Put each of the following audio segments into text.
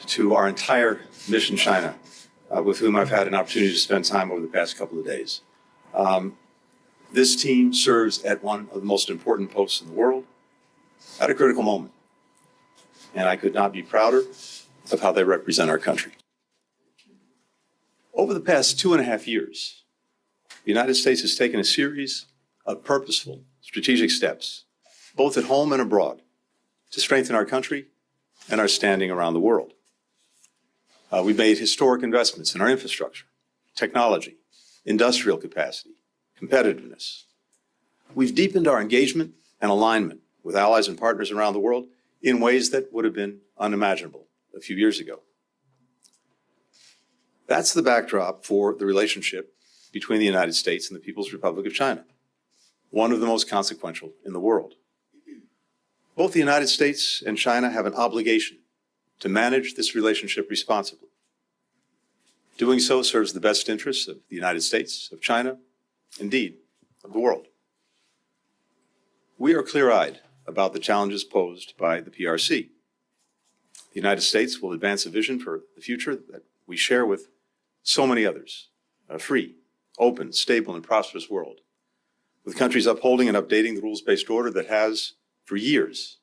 to our entire mission China, with whom I've had an opportunity to spend time over the past couple of days. This team serves at one of the most important posts in the world at a critical moment. And I could not be prouder of how they represent our country. Over the past 2.5 years, the United States has taken a series of purposeful, strategic steps, both at home and abroad, to strengthen our country and our standing around the world. We've made historic investments in our infrastructure, technology, industrial capacity, competitiveness. We've deepened our engagement and alignment with allies and partners around the world in ways that would have been unimaginable a few years ago. That's the backdrop for the relationship between the United States and the People's Republic of China, one of the most consequential in the world. Both the United States and China have an obligation to manage this relationship responsibly. Doing so serves the best interests of the United States, of China, indeed, of the world. We are clear-eyed about the challenges posed by the PRC. The United States will advance a vision for the future that we share with so many others, a free, open, stable, and prosperous world, with countries upholding and updating the rules-based order that has, for years,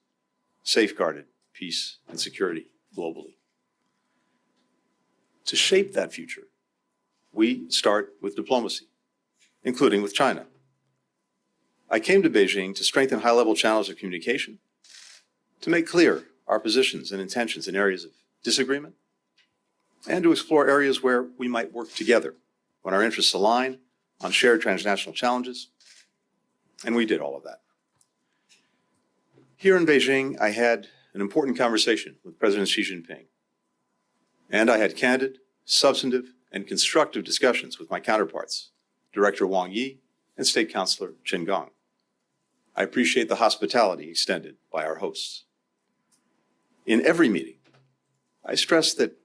safeguarded peace and security globally. To shape that future, we start with diplomacy, including with China. I came to Beijing to strengthen high-level channels of communication, to make clear our positions and intentions in areas of disagreement, and to explore areas where we might work together when our interests align on shared transnational challenges, and we did all of that. Here in Beijing, I had an important conversation with President Xi Jinping, and I had candid, substantive, and constructive discussions with my counterparts, Director Wang Yi and State Councilor Qin Gang. I appreciate the hospitality extended by our hosts. In every meeting, I stress that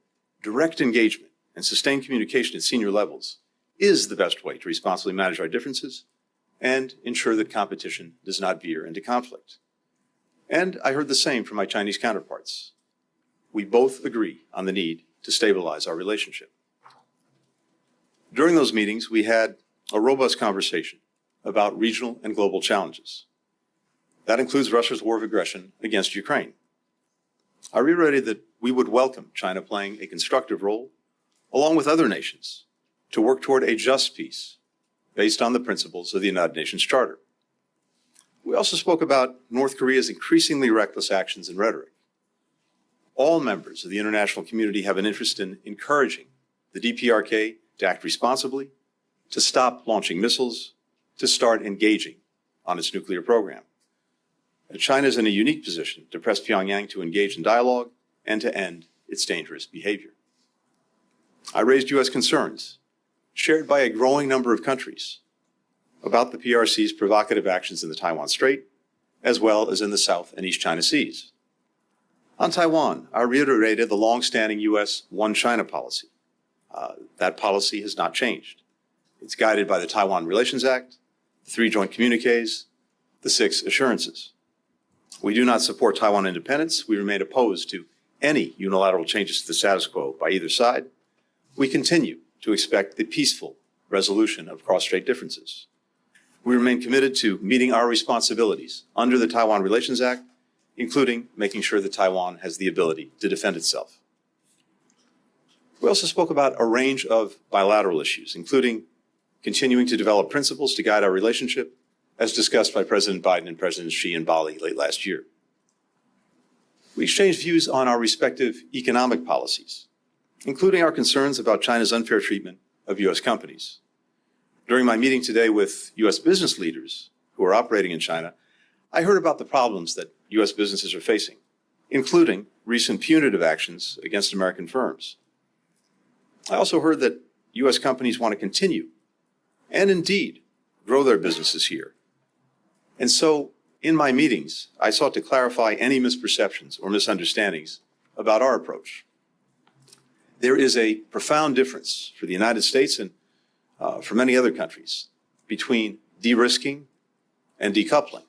direct engagement and sustained communication at senior levels is the best way to responsibly manage our differences and ensure that competition does not veer into conflict. And I heard the same from my Chinese counterparts. We both agree on the need to stabilize our relationship. During those meetings, we had a robust conversation about regional and global challenges. That includes Russia's war of aggression against Ukraine. I reiterated that we would welcome China playing a constructive role, along with other nations, to work toward a just peace based on the principles of the United Nations Charter. We also spoke about North Korea's increasingly reckless actions and rhetoric. All members of the international community have an interest in encouraging the DPRK to act responsibly, to stop launching missiles, to start engaging on its nuclear program. China is in a unique position to press Pyongyang to engage in dialogue and to end its dangerous behavior. I raised U.S. concerns, shared by a growing number of countries, about the PRC's provocative actions in the Taiwan Strait, as well as in the South and East China Seas. On Taiwan, I reiterated the long-standing U.S. One China policy. That policy has not changed. It's guided by the Taiwan Relations Act, the 3 joint communiques, the 6 assurances. We do not support Taiwan independence. We remain opposed to any unilateral changes to the status quo by either side. We continue to expect the peaceful resolution of cross-strait differences. We remain committed to meeting our responsibilities under the Taiwan Relations Act, including making sure that Taiwan has the ability to defend itself. We also spoke about a range of bilateral issues, including continuing to develop principles to guide our relationship, as discussed by President Biden and President Xi in Bali late last year. We exchanged views on our respective economic policies, including our concerns about China's unfair treatment of U.S. companies. During my meeting today with U.S. business leaders who are operating in China, I heard about the problems that U.S. businesses are facing, including recent punitive actions against American firms. I also heard that U.S. companies want to continue, and indeed, grow their businesses here. And so, in my meetings, I sought to clarify any misperceptions or misunderstandings about our approach. There is a profound difference for the United States and for many other countries between de-risking and decoupling.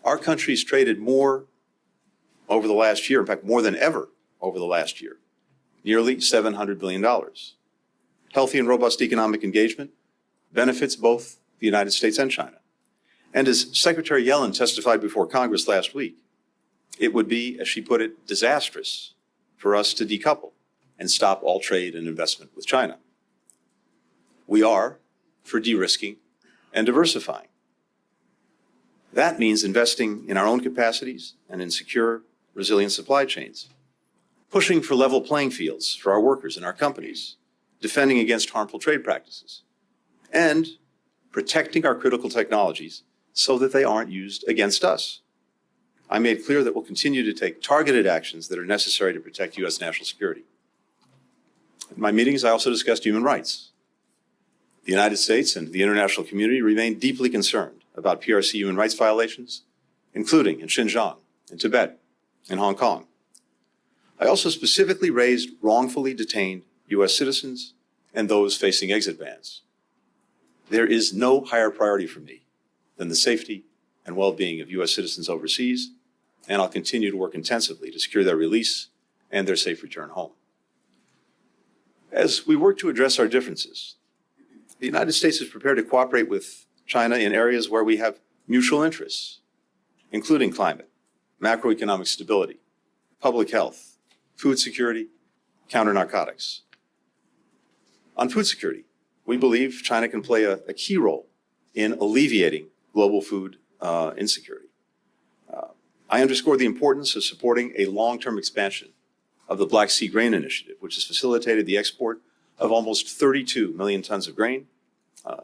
Our countries traded more over the last year, in fact, more than ever over the last year, nearly $700 billion. Healthy and robust economic engagement benefits both the United States and China. And as Secretary Yellen testified before Congress last week, it would be, as she put it, disastrous for us to decouple and stop all trade and investment with China. We are for de-risking and diversifying. That means investing in our own capacities and in secure, resilient supply chains, pushing for level playing fields for our workers and our companies, defending against harmful trade practices, and protecting our critical technologies so that they aren't used against us. I made clear that we'll continue to take targeted actions that are necessary to protect U.S. national security. In my meetings, I also discussed human rights. The United States and the international community remain deeply concerned about PRC human rights violations, including in Xinjiang, in Tibet, in Hong Kong. I also specifically raised wrongfully detained U.S. citizens and those facing exit bans. There is no higher priority for me than the safety and well-being of U.S. citizens overseas, and I'll continue to work intensively to secure their release and their safe return home. As we work to address our differences, the United States is prepared to cooperate with China in areas where we have mutual interests, including climate, macroeconomic stability, public health, food security, counter-narcotics. On food security, we believe China can play a key role in alleviating global food insecurity. I underscore the importance of supporting a long-term expansion of the Black Sea Grain Initiative, which has facilitated the export of almost 32 million tons of grain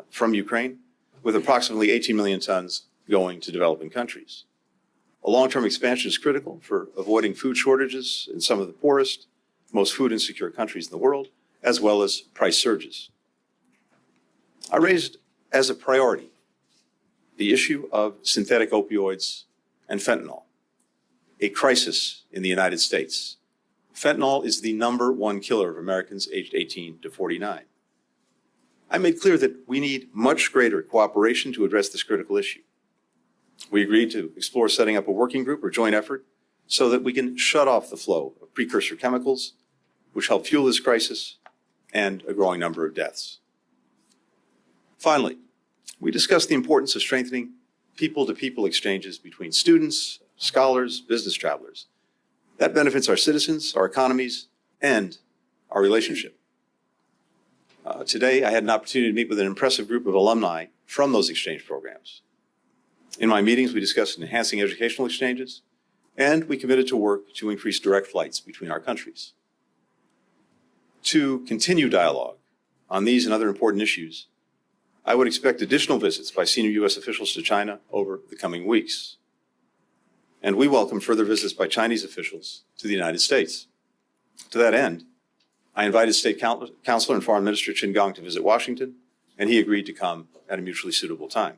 from Ukraine, with approximately 18 million tons going to developing countries. A long-term expansion is critical for avoiding food shortages in some of the poorest, most food insecure countries in the world, as well as price surges. I raised as a priority the issue of synthetic opioids and fentanyl, a crisis in the United States. Fentanyl is the #1 killer of Americans aged 18 to 49. I made clear that we need much greater cooperation to address this critical issue. We agreed to explore setting up a working group or joint effort so that we can shut off the flow of precursor chemicals, which help fuel this crisis and a growing number of deaths. Finally, we discussed the importance of strengthening people-to-people exchanges between students, scholars, business travelers. That benefits our citizens, our economies, and our relationship. Today, I had an opportunity to meet with an impressive group of alumni from those exchange programs. In my meetings, we discussed enhancing educational exchanges, and we committed to work to increase direct flights between our countries. To continue dialogue on these and other important issues, I would expect additional visits by senior U.S. officials to China over the coming weeks. And we welcome further visits by Chinese officials to the United States. To that end, I invited State Counselor and Foreign Minister Qin Gang to visit Washington, and he agreed to come at a mutually suitable time.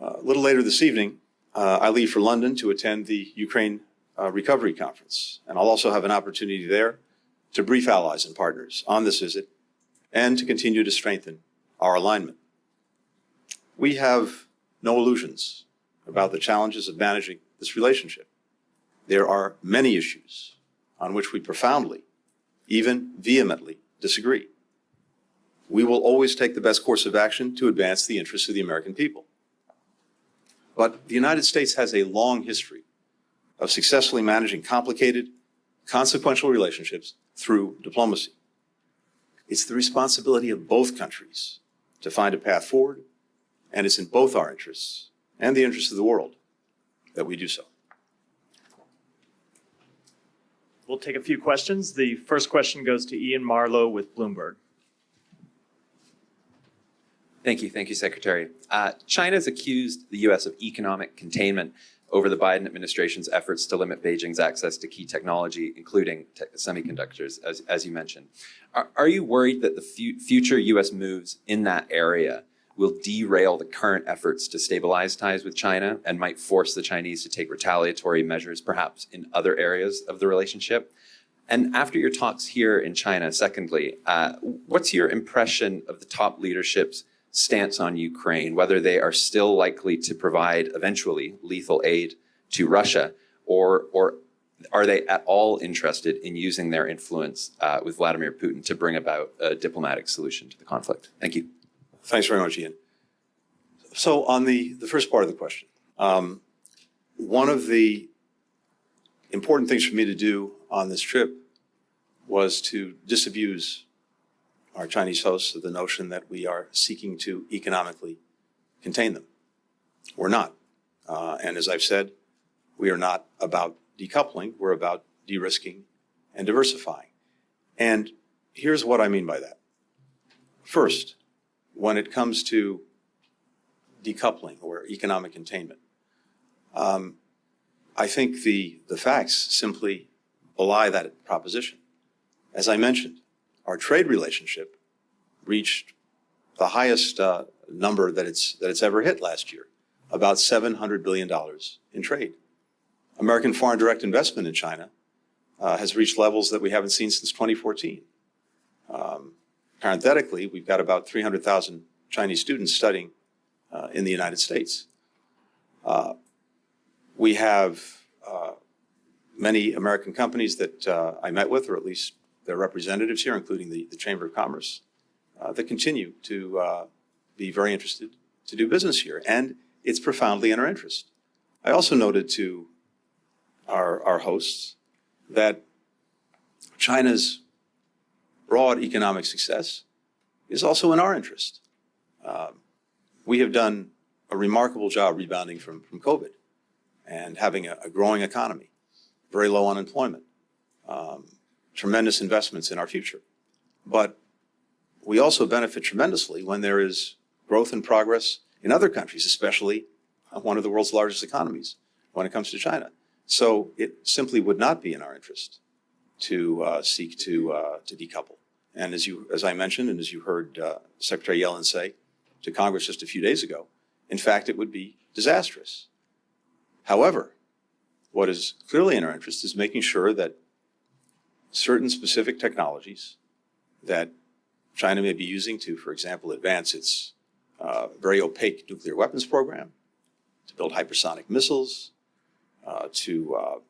A little later this evening, I leave for London to attend the Ukraine Recovery Conference, and I'll also have an opportunity there to brief allies and partners on this visit and to continue to strengthen our alignment. We have no illusions about the challenges of managing this relationship. There are many issues on which we profoundly, even vehemently, disagree. We will always take the best course of action to advance the interests of the American people. But the United States has a long history of successfully managing complicated, consequential relationships through diplomacy. It's the responsibility of both countries to find a path forward, and it's in both our interests and the interests of the world that we do so. We'll take a few questions. The first question goes to Ian Marlowe with Bloomberg. Thank you, Secretary. China has accused the U.S. of economic containment over the Biden administration's efforts to limit Beijing's access to key technology, including semiconductors, as you mentioned. Are you worried that the future U.S. moves in that area will derail the current efforts to stabilize ties with China and might force the Chinese to take retaliatory measures, perhaps in other areas of the relationship? And after your talks here in China, secondly, what's your impression of the top leadership's stance on Ukraine, whether they are still likely to provide eventually lethal aid to Russia, or are they at all interested in using their influence with Vladimir Putin to bring about a diplomatic solution to the conflict? Thank you. Thanks very much, Ian. So on the first part of the question, one of the important things for me to do on this trip was to disabuse our Chinese hosts of the notion that we are seeking to economically contain them. We're not. And as I've said, we are not about decoupling. We're about de-risking and diversifying. And here's what I mean by that. First, when it comes to decoupling or economic containment, I think the facts simply belie that proposition. As I mentioned, our trade relationship reached the highest number that it's ever hit last year, about $700 billion in trade. American foreign direct investment in China has reached levels that we haven't seen since 2014. Parenthetically, we've got about 300,000 Chinese students studying in the United States. We have many American companies that I met with, or at least their representatives here, including the Chamber of Commerce, that continue to be very interested to do business here. And it's profoundly in our interest. I also noted to our hosts that China's broad economic success is also in our interest. We have done a remarkable job rebounding from COVID and having a growing economy, very low unemployment, tremendous investments in our future. But we also benefit tremendously when there is growth and progress in other countries, especially one of the world's largest economies when it comes to China. So it simply would not be in our interest to seek to decouple. And as I mentioned, and as you heard Secretary Yellen say to Congress just a few days ago, in fact, it would be disastrous. However, what is clearly in our interest is making sure that certain specific technologies that China may be using to, for example, advance its very opaque nuclear weapons program, to build hypersonic missiles, to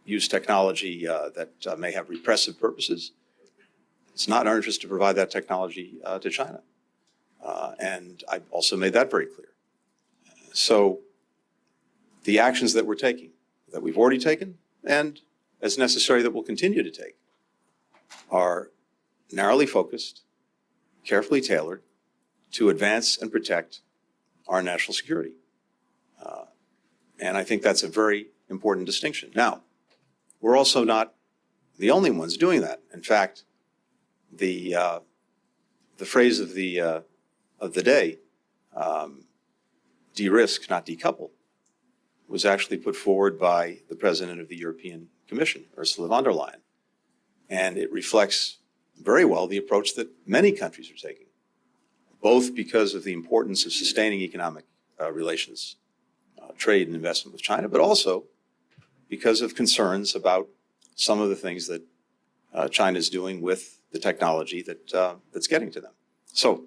use technology that may have repressive purposes. It's not in our interest to provide that technology to China. And I've also made that very clear. So the actions that we're taking, that we've already taken, and as necessary that we'll continue to take, are narrowly focused, carefully tailored to advance and protect our national security. And I think that's a very important distinction. Now, we're also not the only ones doing that. In fact, the phrase of the day, de-risk, not decouple, was actually put forward by the President of the European Commission, Ursula von der Leyen. And it reflects very well the approach that many countries are taking, both because of the importance of sustaining economic relations, trade and investment with China, but also because of concerns about some of the things that China is doing with the technology that's getting to them. So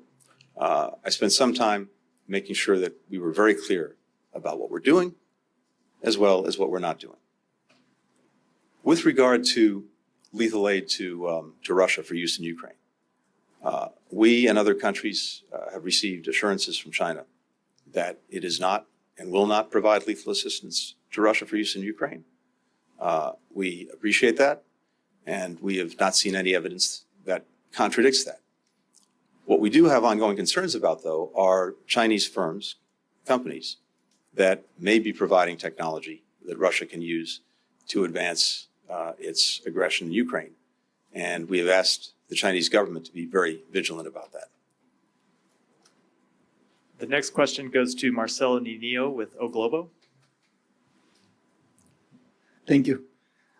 I spent some time making sure that we were very clear about what we're doing as well as what we're not doing. With regard to lethal aid to Russia for use in Ukraine, we and other countries have received assurances from China that it is not and will not provide lethal assistance to Russia for use in Ukraine. We appreciate that, and we have not seen any evidence that contradicts that. What we do have ongoing concerns about, though, are Chinese firms, companies, that may be providing technology that Russia can use to advance its aggression in Ukraine. And we have asked the Chinese government to be very vigilant about that. The next question goes to Marcelo Ninio with O Globo. Thank you.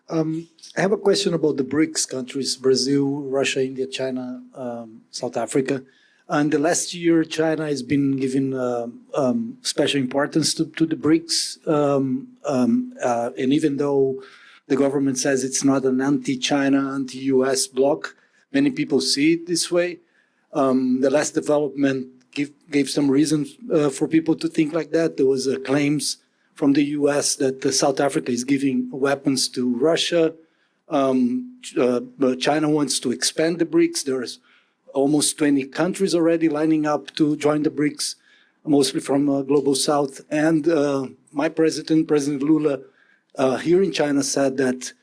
I have a question about the BRICS countries, Brazil, Russia, India, China, South Africa. And the last year, China has been given special importance to the BRICS. And even though the government says it's not an anti-China, anti-US bloc, many people see it this way. The last development gave some reasons for people to think like that. There was claims from the U.S. that South Africa is giving weapons to Russia. But China wants to expand the BRICS. There's almost 20 countries already lining up to join the BRICS, mostly from Global South. And my president, President Lula, here in China said that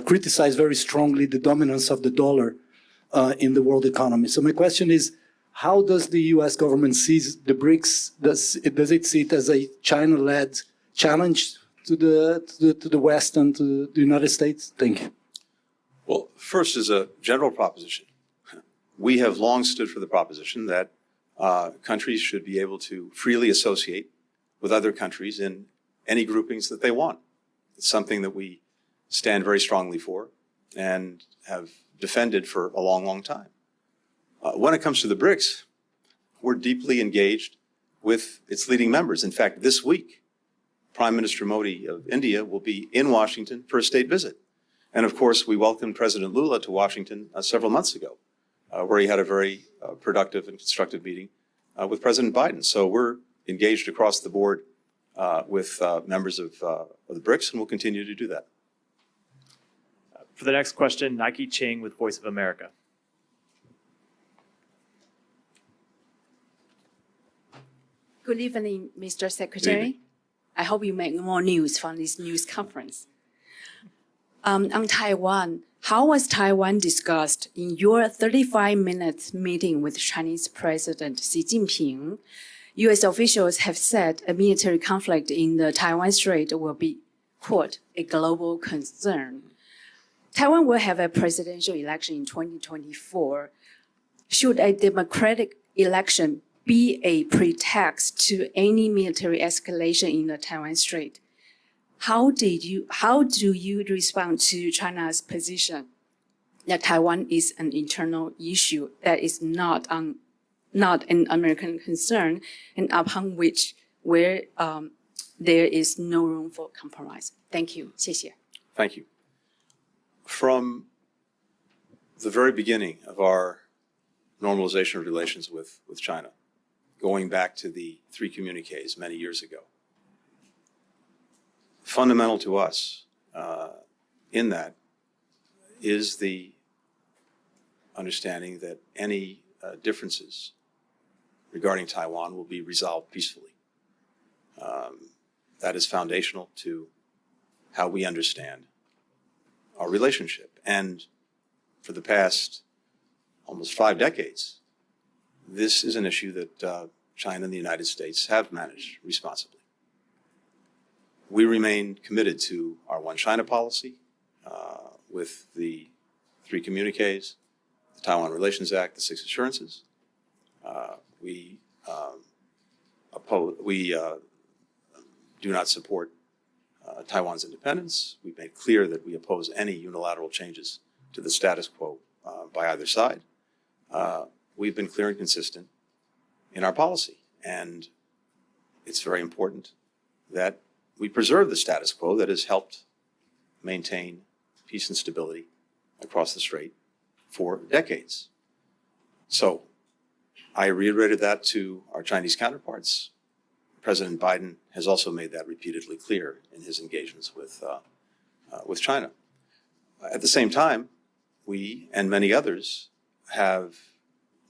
criticized very strongly the dominance of the dollar in the world economy. So my question is, how does the U.S. government see the BRICS? Does it see it as a China-led challenge to the West and to the United States? Thank you. Well, first, as a general proposition, we have long stood for the proposition that countries should be able to freely associate with other countries in any groupings that they want. It's something that we stand very strongly for and have defended for a long, long time. When it comes to the BRICS, we're deeply engaged with its leading members. In fact, this week, Prime Minister Modi of India will be in Washington for a state visit. And of course, we welcomed President Lula to Washington several months ago, where he had a very productive and constructive meeting with President Biden. So we're engaged across the board with members of the BRICS, and we'll continue to do that. For the next question, Nike Ching with Voice of America. Good evening, Mr. Secretary. Good evening. I hope you make more news from this news conference. On Taiwan, how was Taiwan discussed in your 35-minute meeting with Chinese President Xi Jinping? U.S. officials have said a military conflict in the Taiwan Strait will be, quote, a global concern. Taiwan will have a presidential election in 2024. Should a democratic election be a pretext to any military escalation in the Taiwan Strait? How do you respond to China's position that Taiwan is an internal issue that is not an American concern, and upon which there is no room for compromise? Thank you. 谢谢. Thank you. From the very beginning of our normalization of relations with China, going back to the 3 communiques many years ago, fundamental to us in that is the understanding that any differences regarding Taiwan will be resolved peacefully. That is foundational to how we understand our relationship. And for the past almost 5 decades, this is an issue that China and the United States have managed responsibly. We remain committed to our One China policy with the 3 communiques, the Taiwan Relations Act, the 6 assurances. We do not support Taiwan's independence. We've made clear that we oppose any unilateral changes to the status quo by either side. We've been clear and consistent in our policy, and it's very important that we preserve the status quo that has helped maintain peace and stability across the strait for decades. So I reiterated that to our Chinese counterparts. President Biden has also made that repeatedly clear in his engagements with China. At the same time, we and many others have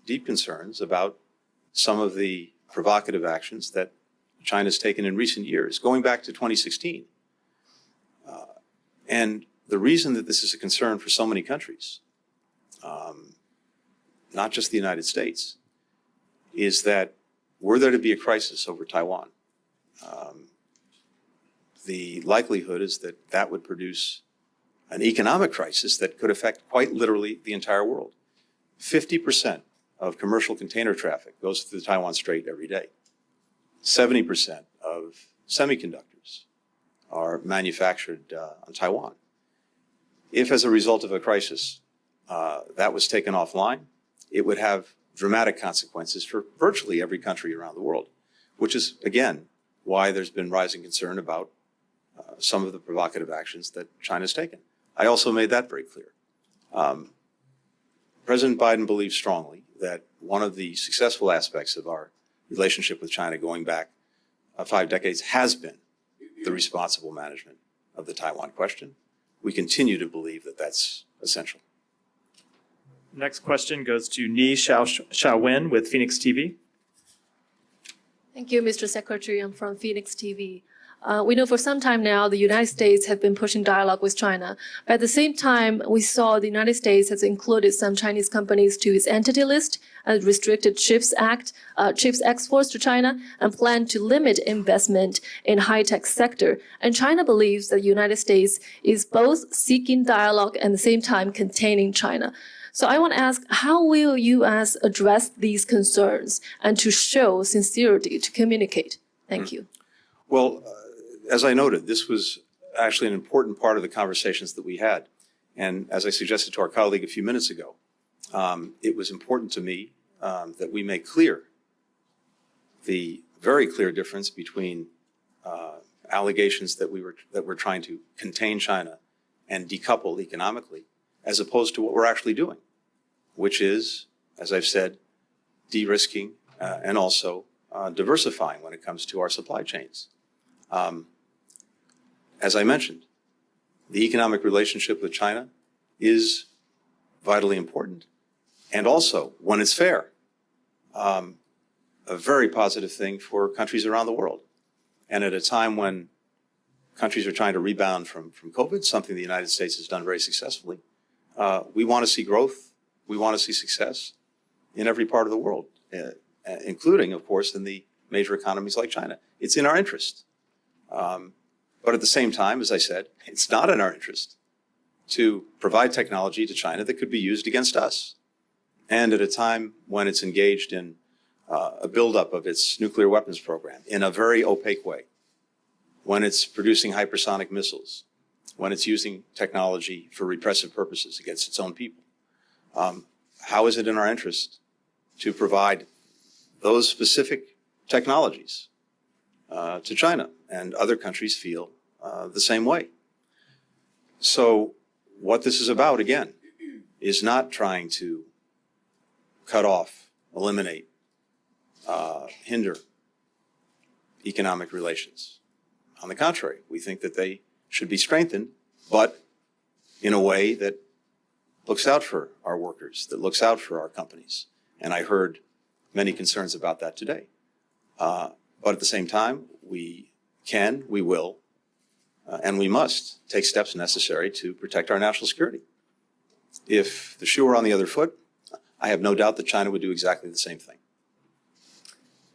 deep concerns about some of the provocative actions that China's taken in recent years, going back to 2016. And the reason that this is a concern for so many countries, not just the United States, is that were there to be a crisis over Taiwan, the likelihood is that that would produce an economic crisis that could affect quite literally the entire world. 50% of commercial container traffic goes through the Taiwan Strait every day. 70% of semiconductors are manufactured on Taiwan. If, as a result of a crisis, that was taken offline, it would have dramatic consequences for virtually every country around the world, which is, again, why there's been rising concern about some of the provocative actions that China's taken. I also made that very clear. President Biden believes strongly that one of the successful aspects of our relationship with China going back 5 decades has been the responsible management of the Taiwan question. We continue to believe that that's essential. Next question goes to Ni Xiaowen with Phoenix TV. Thank you, Mr. Secretary. I'm from Phoenix TV. We know for some time now the United States have been pushing dialogue with China. But at the same time, we saw the United States has included some Chinese companies to its entity list and restricted chips exports to China and plan to limit investment in high-tech sector. And China believes that the United States is both seeking dialogue and at the same time containing China. So I want to ask, how will U.S. address these concerns and to show sincerity to communicate? Thank you. Well, as I noted, this was actually an important part of the conversations that we had. And as I suggested to our colleague a few minutes ago, it was important to me that we make clear the very clear difference between allegations that we're trying to contain China and decouple economically, as opposed to what we're actually doing, which is, as I've said, de-risking and also diversifying when it comes to our supply chains. As I mentioned, the economic relationship with China is vitally important, and also, when it's fair, a very positive thing for countries around the world. And at a time when countries are trying to rebound from COVID, something the United States has done very successfully, we want to see growth, we want to see success in every part of the world, including, of course, in the major economies like China. It's in our interest. But at the same time, as I said, it's not in our interest to provide technology to China that could be used against us. And at a time when it's engaged in a buildup of its nuclear weapons program in a very opaque way, when it's producing hypersonic missiles, when it's using technology for repressive purposes against its own people, how is it in our interest to provide those specific technologies to China? And other countries feel the same way. So what this is about, again, is not trying to cut off, eliminate, hinder economic relations. On the contrary, we think that they should be strengthened, but in a way that looks out for our workers, that looks out for our companies. And I heard many concerns about that today. But at the same time, we can, we will, and we must take steps necessary to protect our national security. If the shoe were on the other foot, I have no doubt that China would do exactly the same thing.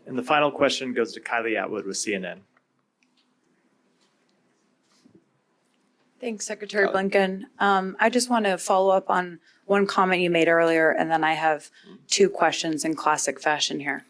And the final question goes to Kylie Atwood with CNN. Thanks, Secretary Blinken. I just want to follow up on one comment you made earlier, and then I have 2 questions in classic fashion here.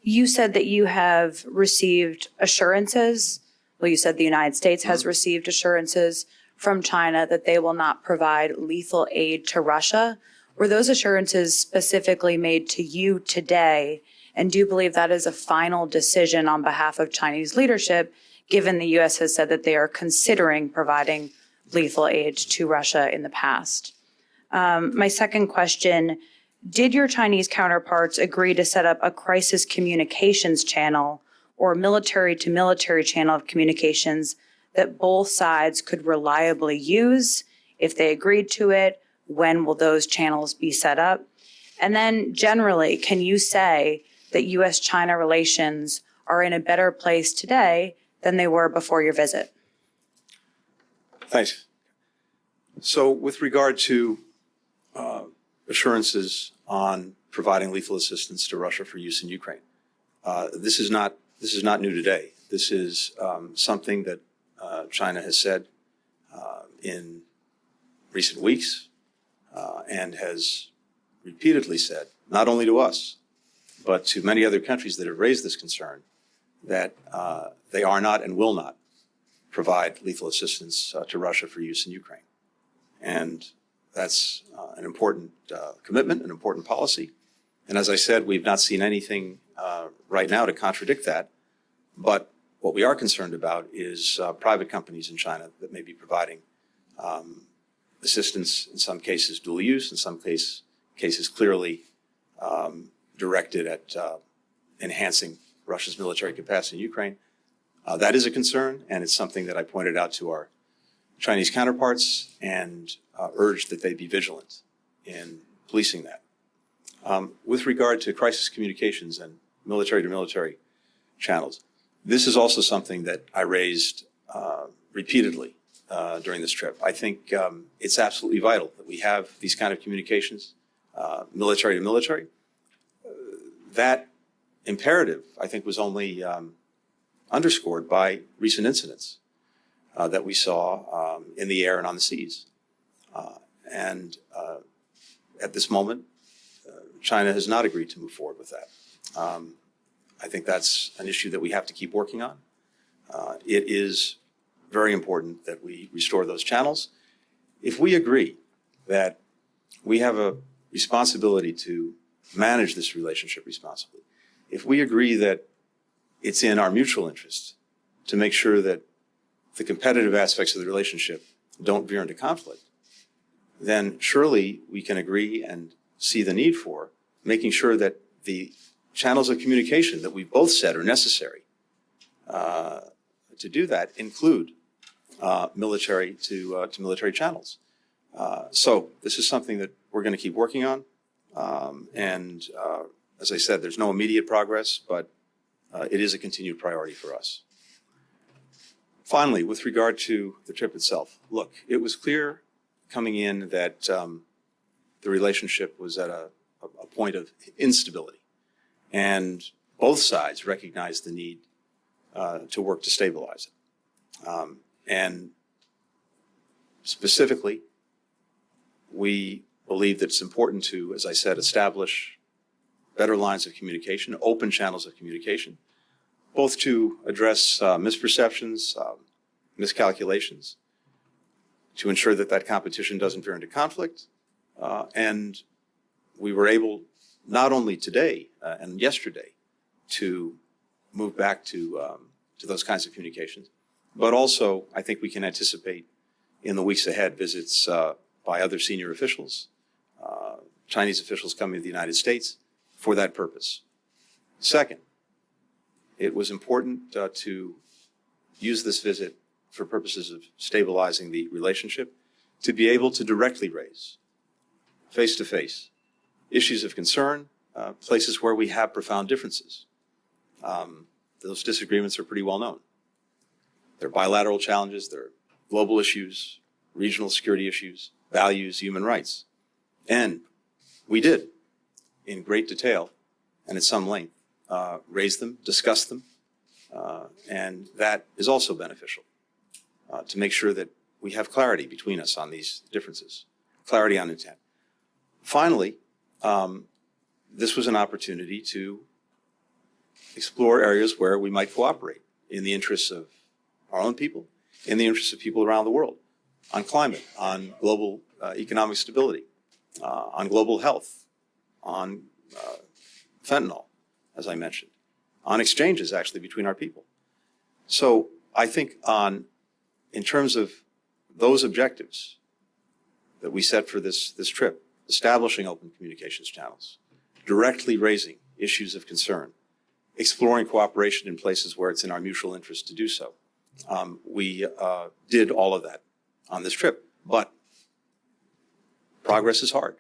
You said that you have received assurances. Well, you said the United States has received assurances from China that they will not provide lethal aid to Russia. Were those assurances specifically made to you today? And do you believe that is a final decision on behalf of Chinese leadership, given the U.S. has said that they are considering providing lethal aid to Russia in the past? My second question, did your Chinese counterparts agree to set up a crisis communications channel or military-to-military channel of communications that both sides could reliably use? If they agreed to it, when will those channels be set up? And then generally, can you say that U.S. China relations are in a better place today than they were before your visit? Thanks. So with regard to assurances on providing lethal assistance to Russia for use in Ukraine, this is not new today. This is something that China has said in recent weeks and has repeatedly said, not only to us, but to many other countries that have raised this concern, that they are not and will not provide lethal assistance to Russia for use in Ukraine. And that's an important commitment, an important policy. And as I said, we've not seen anything right now to contradict that. But what we are concerned about is private companies in China that may be providing assistance, in some cases dual use, in some cases clearly directed at enhancing Russia's military capacity in Ukraine. That is a concern, and it's something that I pointed out to our Chinese counterparts and urged that they be vigilant in policing that. With regard to crisis communications and military-to-military channels, this is also something that I raised repeatedly during this trip. I think it's absolutely vital that we have these kind of communications, military to military. That imperative, I think, was only underscored by recent incidents that we saw in the air and on the seas. At this moment, China has not agreed to move forward with that. I think that's an issue that we have to keep working on. It is very important that we restore those channels. If we agree that we have a responsibility to manage this relationship responsibly, if we agree that it's in our mutual interest to make sure that the competitive aspects of the relationship don't veer into conflict, then surely we can agree and see the need for making sure that the channels of communication that we've both said are necessary to do that include military to military channels. So this is something that we're going to keep working on. As I said, there's no immediate progress, but it is a continued priority for us. Finally, with regard to the trip itself, look, it was clear coming in that the relationship was at a point of instability. And both sides recognized the need to work to stabilize it. And specifically, we believe that it's important to, as I said, establish better lines of communication, open channels of communication, both to address misperceptions, miscalculations, to ensure that that competition doesn't veer into conflict. And we were able, not only today and yesterday, to move back to those kinds of communications, but also I think we can anticipate in the weeks ahead visits by other senior officials, Chinese officials coming to the United States for that purpose. Second, it was important to use this visit for purposes of stabilizing the relationship, to be able to directly raise, face-to-face, issues of concern, places where we have profound differences. Those disagreements are pretty well known. They're bilateral challenges, they're global issues, regional security issues, values, human rights. And we did, in great detail and at some length, raise them, discuss them, and that is also beneficial to make sure that we have clarity between us on these differences, clarity on intent. Finally, this was an opportunity to explore areas where we might cooperate in the interests of our own people, in the interests of people around the world, on climate, on global economic stability, on global health, on fentanyl, as I mentioned, on exchanges actually between our people. So I think in terms of those objectives that we set for this trip, establishing open communications channels, directly raising issues of concern, exploring cooperation in places where it's in our mutual interest to do so. We did all of that on this trip, but progress is hard.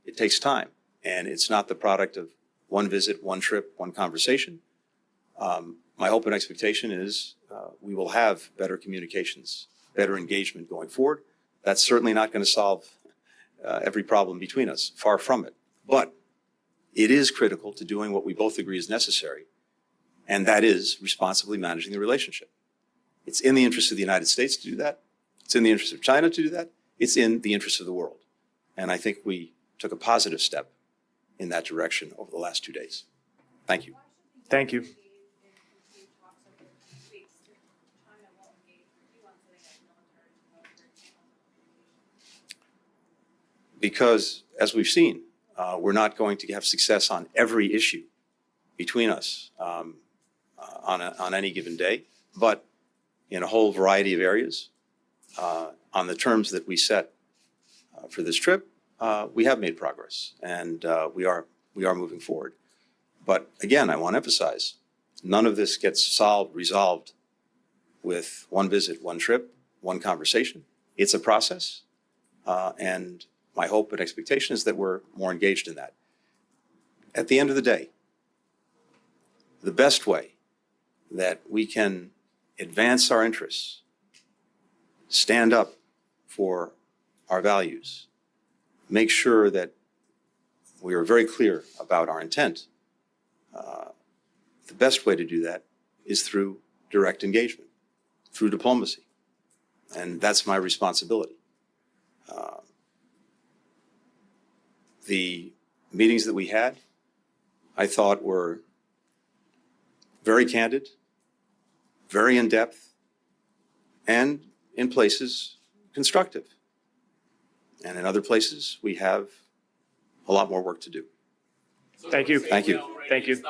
It takes time, and it's not the product of one visit, one trip, one conversation. My hope and expectation is we will have better communications, better engagement going forward. That's certainly not going to solve every problem between us, far from it. But it is critical to doing what we both agree is necessary, and that is responsibly managing the relationship. It's in the interest of the United States to do that. It's in the interest of China to do that. It's in the interest of the world. And I think we took a positive step in that direction over the last 2 days. Thank you. Thank you. Because, as we've seen, we're not going to have success on every issue between us on any given day, but in a whole variety of areas, on the terms that we set for this trip, we have made progress, and we are moving forward. But again, I want to emphasize, none of this gets resolved with one visit, one trip, one conversation. It's a process. And my hope and expectation is that we're more engaged in that. At the end of the day, the best way that we can advance our interests, stand up for our values, make sure that we are very clear about our intent. The best way to do that is through direct engagement, through diplomacy. And that's my responsibility. The meetings that we had, I thought were very candid, very in-depth, and in places constructive. And in other places, we have a lot more work to do. Thank you. Thank you. Thank you.